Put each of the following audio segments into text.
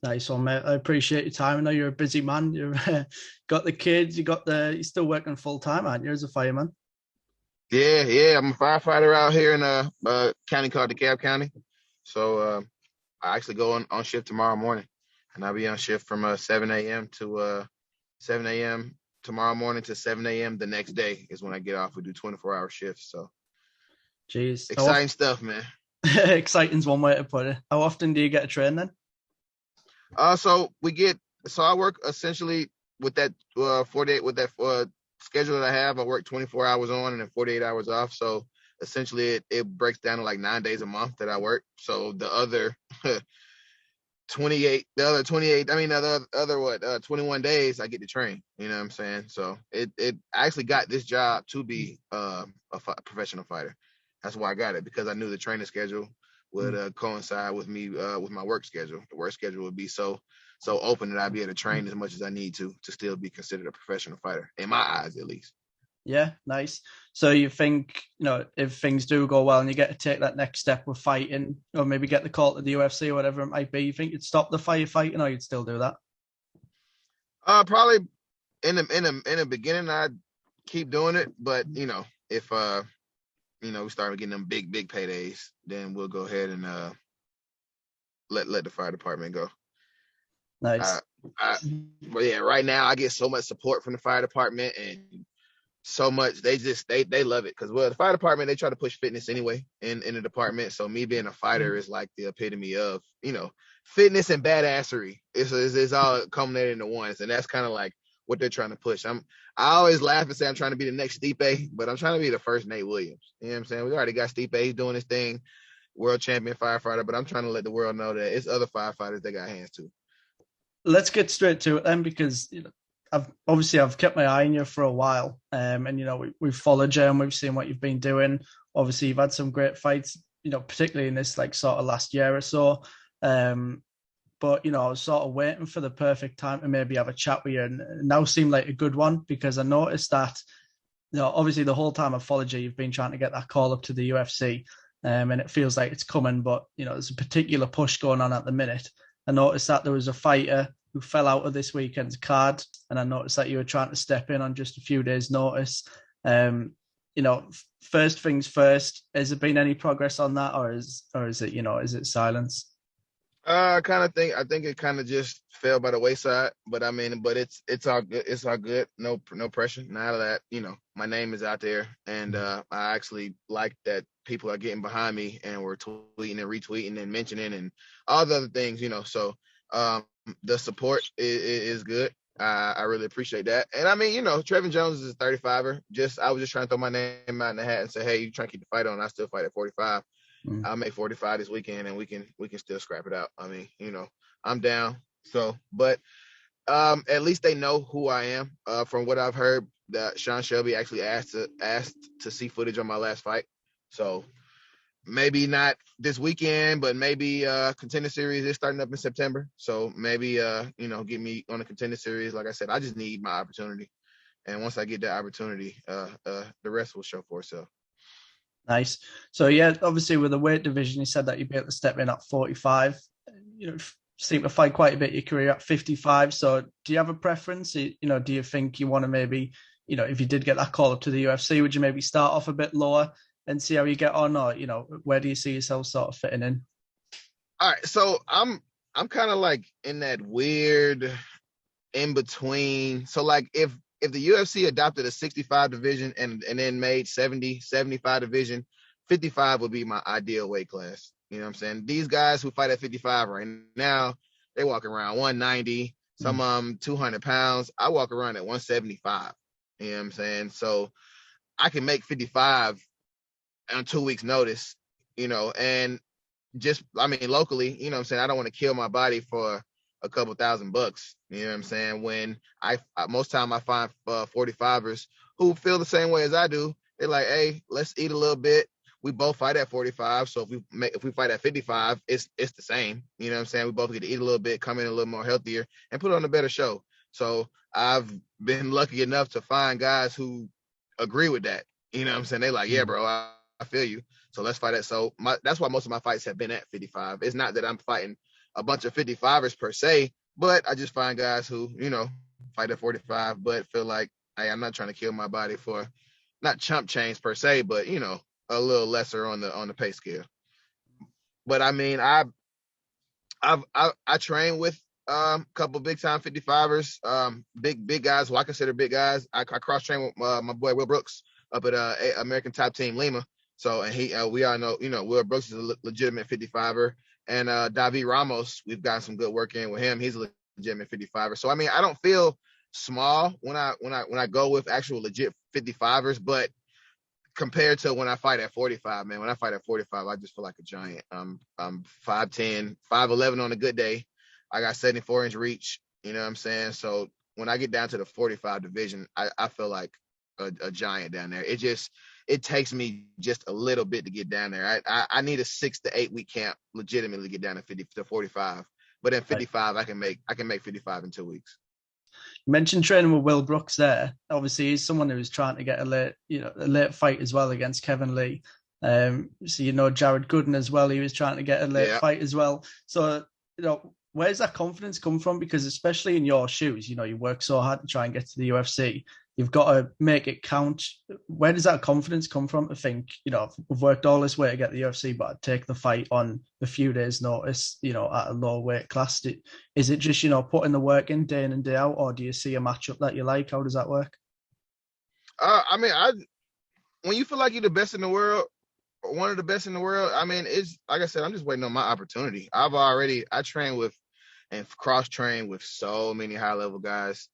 Nice one, mate. I appreciate your time. I know you're a busy man. You've got the kids, you're still working full time, aren't you, as a fireman? Yeah, yeah. I'm a firefighter out here in a county called DeKalb County. So I actually go on shift tomorrow morning, and I'll be on shift from 7 a.m. to 7 a.m. tomorrow morning to 7 a.m. the next day is when I get off. We do 24-hour shifts. So Jeez. How often, exciting stuff, man. exciting's one way to put it. How often do you get a train then? So I work essentially with that 48 with that schedule that I have. I work 24 hours on and then 48 hours off. So essentially it breaks down to like 9 days a month that I work. So the other 28, I mean, the other what, 21 days I get to train, you know what I'm saying? So I actually got this job to be professional fighter. That's why I got it, because I knew the training schedule would Mm. coincide with me, with my work schedule. The work schedule would be so open that I'd be able to train as much as I need to still be considered a professional fighter, in my eyes, at least. Yeah, nice. So you think, if things do go well and you get to take that next step with fighting, or maybe get the call to the UFC or whatever it might be, you think you'd stop the firefighting or you'd still do that? Probably in the beginning I'd keep doing it, but if we start getting them big paydays, then we'll go ahead and let the fire department go. Uh, Nice. I, but yeah, right now I get so much support from the fire department, and so much they love it, because the fire department, they try to push fitness anyway in the department. So me being a fighter is like the epitome of fitness and badassery. It's all culminated into one, and that's kind of like what they're trying to push. I always laugh and say I'm trying to be the next Stipe, but I'm trying to be the first Nate Williams. You know what I'm saying? We already got Stipe, he's doing his thing, world champion firefighter, but I'm trying to let the world know that it's other firefighters that got hands too. Let's get straight to it then, because I've kept my eye on you for a while, and we've followed you and we've seen what you've been doing. Obviously, you've had some great fights, particularly in this like sort of last year or so. Um, but I was sort of waiting for the perfect time to maybe have a chat with you, and it now seemed like a good one because I noticed that obviously the whole time I've followed you, you've been trying to get that call up to the UFC, and it feels like it's coming. But there's a particular push going on at the minute. I noticed that there was a fighter who fell out of this weekend's card, and I noticed that you were trying to step in on just a few days' notice. Um, first things first, has there been any progress on that, or is it is it silence? I think it kind of just fell by the wayside, but I mean, but it's all good. It's all good. No pressure. Now that my name is out there, and I actually like that people are getting behind me and we're tweeting and retweeting and mentioning and all the other things. So um, the support is good. I really appreciate that. And I mean, Trevin Jones is a 35er. I was just trying to throw my name out in the hat and say, hey, you trying to keep the fight on? I still fight at 45. Mm. I'll make 45 this weekend, and we can still scrap it out. I mean, I'm down. So, but at least they know who I am. From what I've heard, that Sean Shelby actually asked to see footage on my last fight. So maybe not this weekend, but maybe contender series is starting up in September. So maybe get me on a contender series. Like I said, I just need my opportunity, and once I get that opportunity, the rest will show for itself. Nice. So yeah, obviously with the weight division, you said that you'd be able to step in at 45. Seem to fight quite a bit your career at 55. So do you have a preference? Do you think you want to maybe, if you did get that call up to the UFC, would you maybe start off a bit lower and see how you get on, or where do you see yourself sort of fitting in? All right, so I'm kind of like in that weird in between. So like if the UFC adopted a 65 division and then made 75 division, 55 would be my ideal weight class. You know what I'm saying? These guys who fight at 55 right now, they walk around 190, some Mm. 200 pounds. I walk around at 175. You know what I'm saying? So I can make 55 on 2 weeks notice, and just, I mean, locally, what I'm saying, I don't want to kill my body for a couple $1,000, you know what I'm saying? When most time I find 45ers who feel the same way as I do. They're like, hey, let's eat a little bit. We both fight at 45, so if we fight at 55, it's the same. You know what I'm saying? We both get to eat a little bit, come in a little more healthier, and put on a better show. So I've been lucky enough to find guys who agree with that. You know what I'm saying? They like, yeah, Mm. bro, I feel you. So let's fight it. So that's why most of my fights have been at 55. It's not that I'm fighting a bunch of 55ers per se, but I just find guys who, fight at 45, but feel like, hey, I'm not trying to kill my body for not chump change per se, but a little lesser on the pay scale. But I mean, I train with a couple big time 55ers, big guys who I consider big guys. I cross train with my boy Will Brooks up at American Top Team Lima. So, and we all know, Will Brooks is a legitimate 55er, and David Ramos, we've gotten some good work in with him. He's a legitimate 55er. So I mean, I don't feel small when I go with actual legit 55ers, but compared to when I fight at 45, man, when I fight at 45, I just feel like a giant. I'm 5'10", 5'11" on a good day. I got 74-inch reach, you know what I'm saying? So when I get down to the 45 division, I feel like a giant down there. It takes me just a little bit to get down there. I need a 6 to 8 week camp legitimately to get down to 50 to 45. But in 55, I can make 55 in 2 weeks. You mentioned training with Will Brooks there. Obviously, he's someone who was trying to get a late fight as well against Kevin Lee. So Jared Gooden as well. He was trying to get a late fight as well. So where's that confidence come from? Because especially in your shoes, you work so hard to try and get to the UFC. You've got to make it count. Where does that confidence come from to think, we've worked all this way to get the UFC, but I'd take the fight on a few days' notice, at a low weight class? Is it just, putting the work in day in and day out, or do you see a matchup that you like? How does that work? I mean, when you feel like you're the best in the world, or one of the best in the world, I mean, it's like I said, I'm just waiting on my opportunity. I train with and cross train with so many high level guys,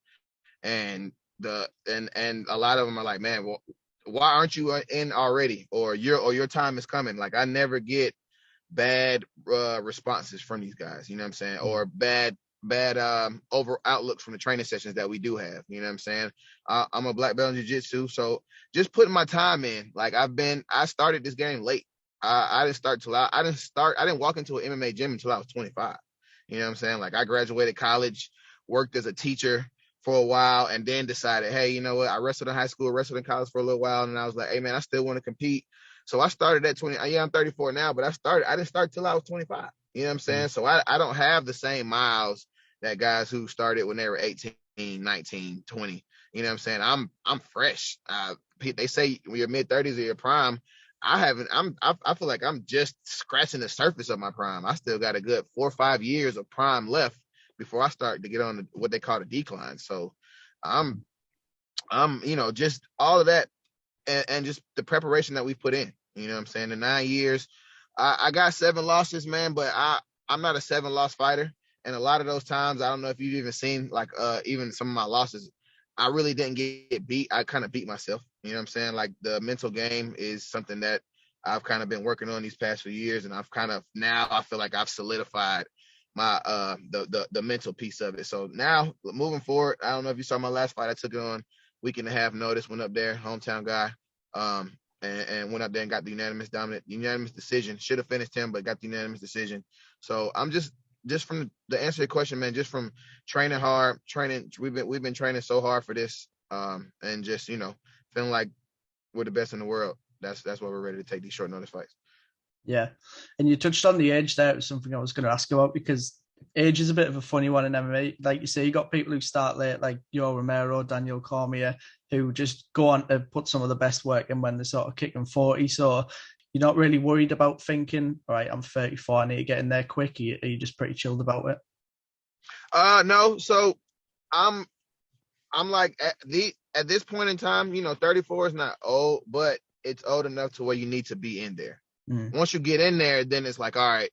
and a lot of them are like, man, well, why aren't you in already? Or your time is coming. Like, I never get bad responses from these guys, you know what I'm saying? Or bad over outlooks from the training sessions that we do have, you know what I'm saying? I'm a black belt in jiu-jitsu, so just putting my time in. Like, I started this game late. I didn't walk into an MMA gym until I was 25. You know what I'm saying? Like, I graduated college, worked as a teacher for a while, and then decided, hey, you know what? I wrestled in high school, wrestled in college for a little while, and I was like, hey man, I still want to compete. So I started at 20. Yeah, I'm 34 now, but I didn't start till I was 25. You know what I'm saying? So I don't have the same miles that guys who started when they were 18, 19, 20. You know what I'm saying? I'm fresh. They say when you're mid 30s or your prime. I feel like I'm just scratching the surface of my prime. I still got a good 4 or 5 years of prime left before I start to get on what they call the decline. So I'm just all of that, and just the preparation that we've put in. You know what I'm saying? The 9 years, I got 7 losses, man, but I'm not a 7-loss fighter. And a lot of those times, I don't know if you've even seen, like, even some of my losses, I really didn't get beat. I kind of beat myself. You know what I'm saying? Like, the mental game is something that I've kind of been working on these past few years. And I've kind of, now I feel like I've solidified my the mental piece of it. So now moving forward, I don't know if you saw my last fight. I took it on week and a half notice, went up there, hometown guy, and went up there and got the unanimous decision. Should have finished him, but got the unanimous decision. So I'm just from the answer to your question, man, just from training hard, we've been training so hard for this, and just, feeling like we're the best in the world. That's why we're ready to take these short notice fights. Yeah. And you touched on the age there. It was something I was going to ask about, because age is a bit of a funny one in MMA. Like you say, you got people who start late, like Yo Romero, Daniel Cormier, who just go on to put some of the best work in when they're sort of kicking 40. So you're not really worried about thinking, all right, I'm 34, I need to get in there quick. Are you just pretty chilled about it? No. So I'm like, at this point in time, 34 is not old, but it's old enough to where you need to be in there. Once you get in there, then it's like, all right,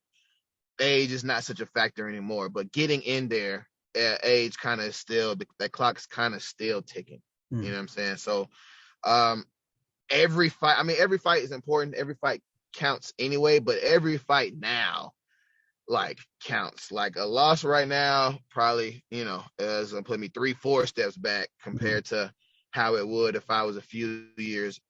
age is not such a factor anymore. But getting in there, age kind of still, that clock's kind of still ticking. You know what I'm saying? So every fight is important. Every fight counts anyway, but every fight now, like, counts. Like, a loss right now probably, is gonna put me 3-4 steps back compared to how it would if I was a few years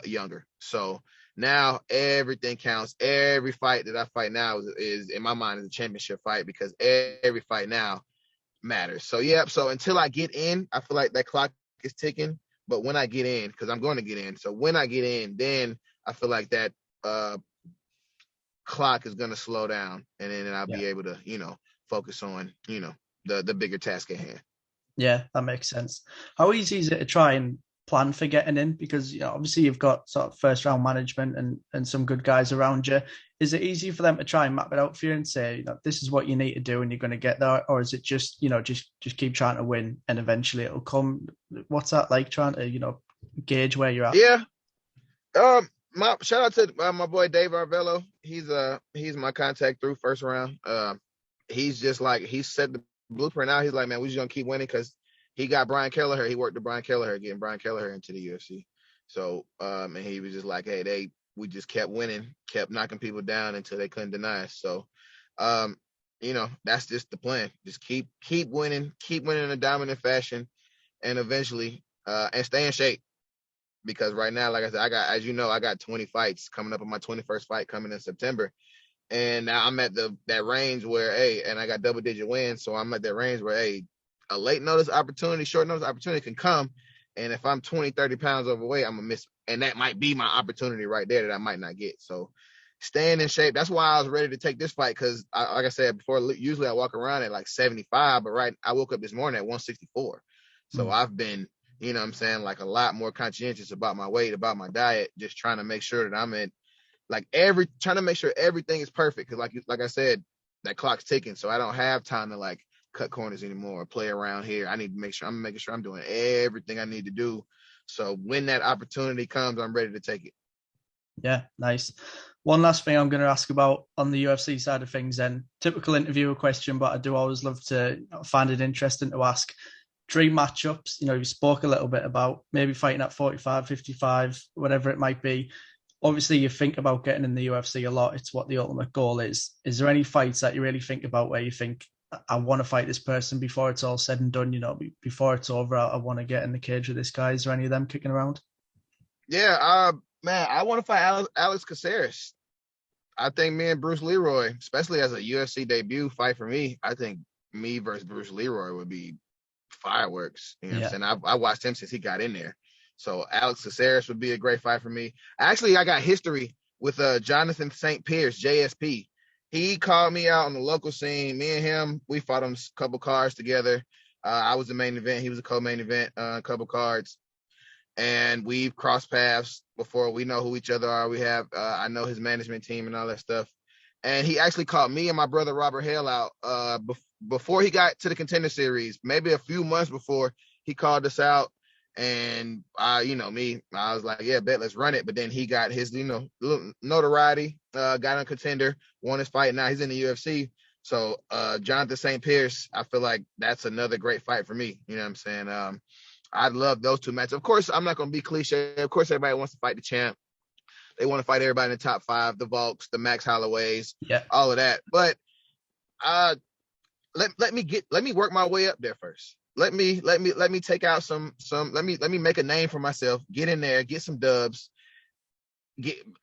younger. So now everything counts. Every fight that I fight now is in my mind is a championship fight, because every fight now matters. So yeah, so until I get in, I feel like that clock is ticking. But when I get in, because I'm going to get in, so when I get in, then I feel like that clock is going to slow down, and then I'll Yeah. be able to, focus on, the bigger task at hand. Yeah, that makes sense. How easy is it to try and plan for getting in? Because obviously you've got sort of first round management and some good guys around you. Is it easy for them to try and map it out for you and say, this is what you need to do and you're going to get there, or is it just just keep trying to win and eventually it'll come? What's that like, trying to gauge where you're at? Yeah. My shout out to my boy Dave Arvello. He's my contact through first round. He's just like, he set the blueprint out. He's like, man, we just gonna keep winning because he got Brian Kelleher. He worked with Brian Kelleher, getting Brian Kelleher into the UFC. So, and he was just like, hey, we just kept winning, kept knocking people down until they couldn't deny us. So, that's just the plan. Just keep winning in a dominant fashion, and eventually, and stay in shape. Because right now, like I said, I got 20 fights coming up on my 21st fight coming in September. And now I'm at that range where, hey, and I got double digit wins. So I'm at that range where, hey, a late notice opportunity, short notice opportunity can come. And if I'm 20, 30 pounds overweight, I'm going to miss. And that might be my opportunity right there that I might not get. So staying in shape. That's why I was ready to take this fight. Cause like I said before, usually I walk around at like 75, but I woke up this morning at 164. So I've been, what I'm saying, like a lot more conscientious about my weight, about my diet, just trying to make sure that I'm in trying to make sure everything is perfect. Cause like I said, that clock's ticking. So I don't have time to like cut corners anymore or play around here. I need to make sure I'm making sure I'm doing everything I need to do. So when that opportunity comes, I'm ready to take it. Yeah, nice. One last thing I'm going to ask about on the UFC side of things, then typical interviewer question, but I do always love to find it interesting to ask. Dream matchups, you spoke a little bit about maybe fighting at 45, 55, whatever it might be. Obviously, you think about getting in the UFC a lot. It's what the ultimate goal is. Is there any fights that you really think about where you think, I want to fight this person before it's all said and done, before it's over, I want to get in the cage with this guy? Is there any of them kicking around? Yeah, man, I want to fight Alex Caceres. I think me and Bruce Leroy, especially as a UFC debut fight for me, I think me versus Bruce Leroy would be fireworks. You know what I'm saying? I watched him since he got in there. So Alex Caceres would be a great fight for me. Actually, I got history with Jonathan St. Pierce, JSP. He called me out on the local scene. Me and him, we fought on a couple cards together. I was the main event. He was a co-main event, a couple cards. And we've crossed paths before. We know who each other are. We have, I know his management team and all that stuff. And he actually called me and my brother Robert Hale out before he got to the Contender Series, maybe a few months before. He called us out, and I was like, yeah, bet, let's run it. But then he got his, notoriety, got on Contender, won his fight. Now he's in the UFC. So Jonathan St. Pierce, I feel like that's another great fight for me. You know what I'm saying? I'd love those two matches. Of course, I'm not going to be cliche. Of course, everybody wants to fight the champ. They want to fight everybody in the top 5, the Volks, the Max Holloways, all of that. But let me work my way up there first. Let me take out some let me make a name for myself, get in there, get some dubs,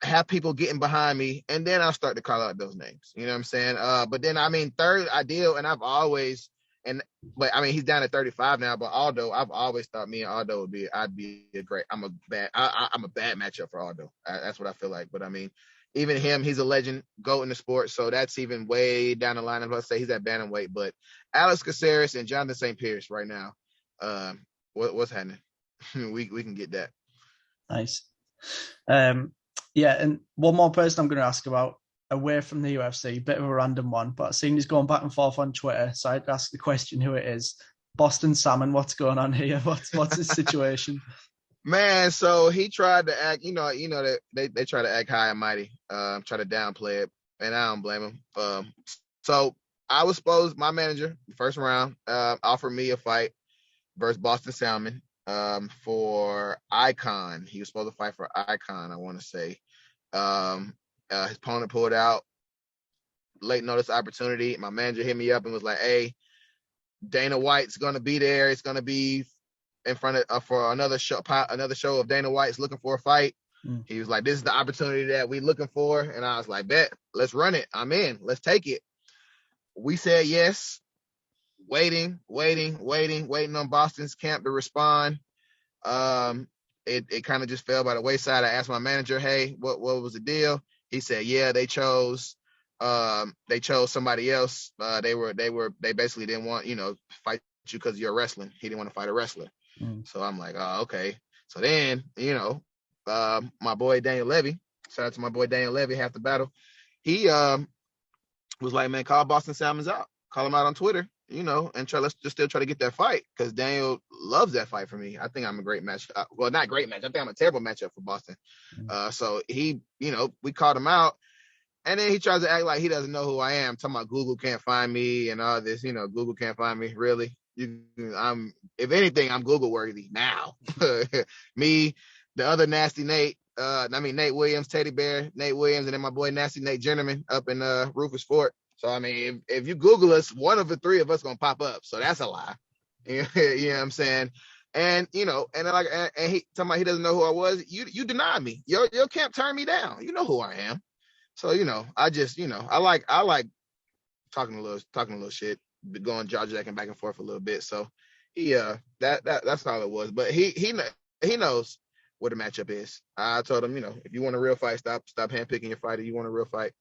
have people getting behind me, and then I'll start to call out those names. You know what I'm saying? But then third ideal, and but I mean, he's down at 35 now. But Aldo, I've always thought me and Aldo I'd be a great. I'm a bad matchup for Aldo. That's what I feel like. But I mean, even him, he's a legend, GOAT in the sport. So that's even way down the line. I'm about to say he's at bantamweight. But Alex Caceres and Jonathan St. Pierce right now. What's happening? we can get that. Nice. Yeah, and one more person I'm going to ask about away from the UFC, bit of a random one, but I've seen he's going back and forth on Twitter, so I'd ask the question who it is. Boston Salmon, what's going on here? What's his situation? Man, so he tried to act, that they try to act high and mighty, try to downplay it, and I don't blame him. So I was supposed, my manager, first round, offered me a fight versus Boston Salmon for Icon. He was supposed to fight for Icon, I want to say. His opponent pulled out, late notice opportunity. My manager hit me up and was like, hey, Dana White's going to be there. It's going to be in front of for another show of Dana White's looking for a fight. He was like, this is the opportunity that we're looking for. And I was like, bet, let's run it. I'm in. Let's take it. We said yes. Waiting on Boston's camp to respond. It kind of just fell by the wayside. I asked my manager, hey, what was the deal? He said, yeah, they chose they chose somebody else. They basically didn't want, fight you because you're wrestling. He didn't want to fight a wrestler. So I'm like, oh, okay. So then, my boy Daniel Levy, shout out to my boy Daniel Levy, half the battle. He was like, man, call Boston Salmons out. Call him out on Twitter, and let's just still try to get that fight, because Daniel loves that fight for me. I think I'm a great match. Well, not great match. I think I'm a terrible matchup for Boston. So he, we called him out. And then he tries to act like he doesn't know who I am, talking about Google can't find me and all this. Google can't find me. Really? If anything, I'm Google worthy now. Me, the other nasty Nate, Nate Williams, Teddy Bear, Nate Williams, and then my boy Nasty Nate Jennerman up in Rufus Fort. So I mean, if you Google us, one of the three of us gonna pop up. So that's a lie. You know what I'm saying? And he talking about he doesn't know who I was. You denied me. Your camp turned me down. You know who I am. So, I just, I like talking a little shit, going jaw-jacking back and forth a little bit. So he that's all it was. But he knows what the matchup is. I told him, if you want a real fight, stop handpicking your fighter. You want a real fight,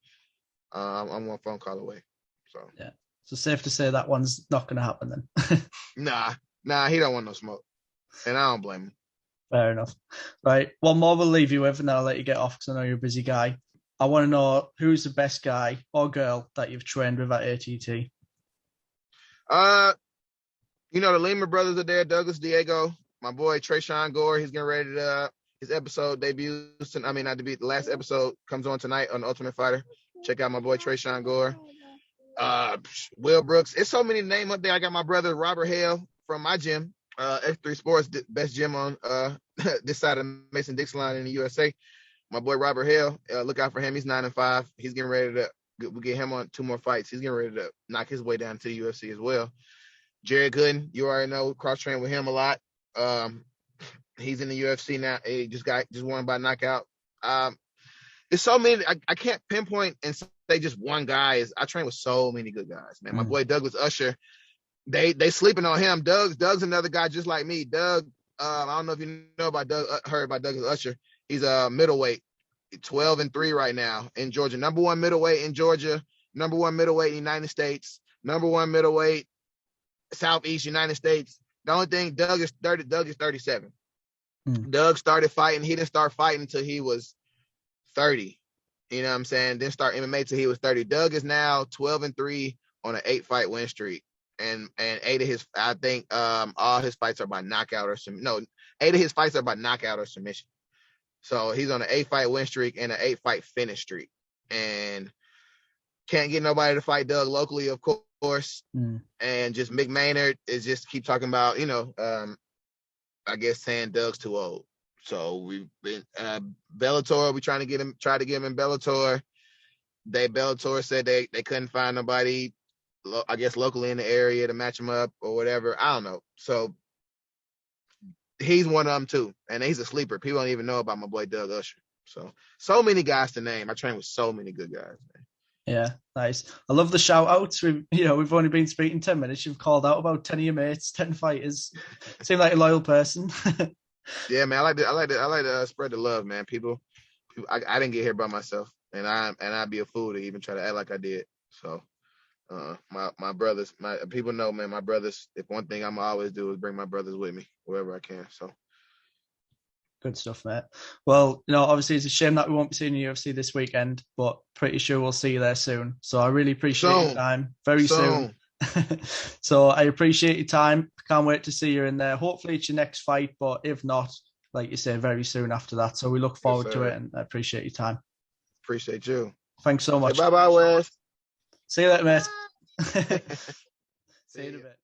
I'm one phone call away. So yeah. So safe to say that one's not gonna happen then. Nah, he don't want no smoke. And I don't blame him. Fair enough. Right. One more we'll leave you with, and then I'll let you get off because I know you're a busy guy. I want to know who's the best guy or girl that you've trained with at ATT. The Lima brothers are there. Douglas Diego, my boy Trayshawn Gore. He's getting ready to his episode debuts. The last episode comes on tonight on the Ultimate Fighter. Check out my boy Trayshawn Gore. Will Brooks. It's so many names up there. I got my brother Robert Hale from my gym, F3 Sports, best gym on this side of Mason-Dixon line in the USA. My boy Robert Hale, look out for him. He's 9-5. He's getting ready to we'll get him on 2 more fights. He's getting ready to knock his way down to the UFC as well. Jared Gooden, you already know, cross train with him a lot. He's in the UFC now. He just won by knockout. There's so many. I can't pinpoint and say just one guy. I train with so many good guys, man. My boy Douglas Usher, they sleeping on him. Doug's another guy just like me. Doug, I don't know if you know about Doug, heard about Douglas Usher. He's a middleweight, 12-3 right now in Georgia. Number 1 middleweight in Georgia. Number 1 middleweight in the United States. Number 1 middleweight Southeast United States. The only thing, Doug is 37. Doug started fighting. He didn't start fighting until he was 30. You know what I'm saying? Didn't start MMA till he was 30. Doug is now 12-3 on an 8-fight win streak. And 8 of his, I think, all his fights are by knockout or some. No, 8 of his fights are by knockout or submission. So he's on an 8-fight win streak and an 8-fight finish streak, and can't get nobody to fight Doug locally, of course. And just Mick Maynard is just keep talking about, I guess saying Doug's too old. So we've been Bellator. We try to get him in Bellator. Bellator said they couldn't find nobody, I guess locally in the area to match him up or whatever. I don't know. So he's one of them too, and he's a sleeper. People don't even know about my boy Doug Usher. So many guys to name. I train with so many good guys, man. Yeah, nice. I love the shout outs. We've only been speaking 10 minutes. You've called out about 10 of your mates, 10 fighters. Seem like a loyal person. Yeah, man. I like to spread the love, man. People I didn't get here by myself, and I'd be a fool to even try to act like I did. So my brothers, my people know, man, my brothers, if one thing I'm always do is bring my brothers with me wherever I can. So good stuff, mate. Well, obviously it's a shame that we won't be seeing the UFC this weekend, but pretty sure we'll see you there soon. So I really appreciate your time. Very soon. So I appreciate your time. Can't wait to see you in there. Hopefully it's your next fight, but if not, like you say, very soon after that. So we look forward to it, and I appreciate your time. Appreciate you. Thanks so much. Bye-bye, Wes. See you later, mate. See you in a bit.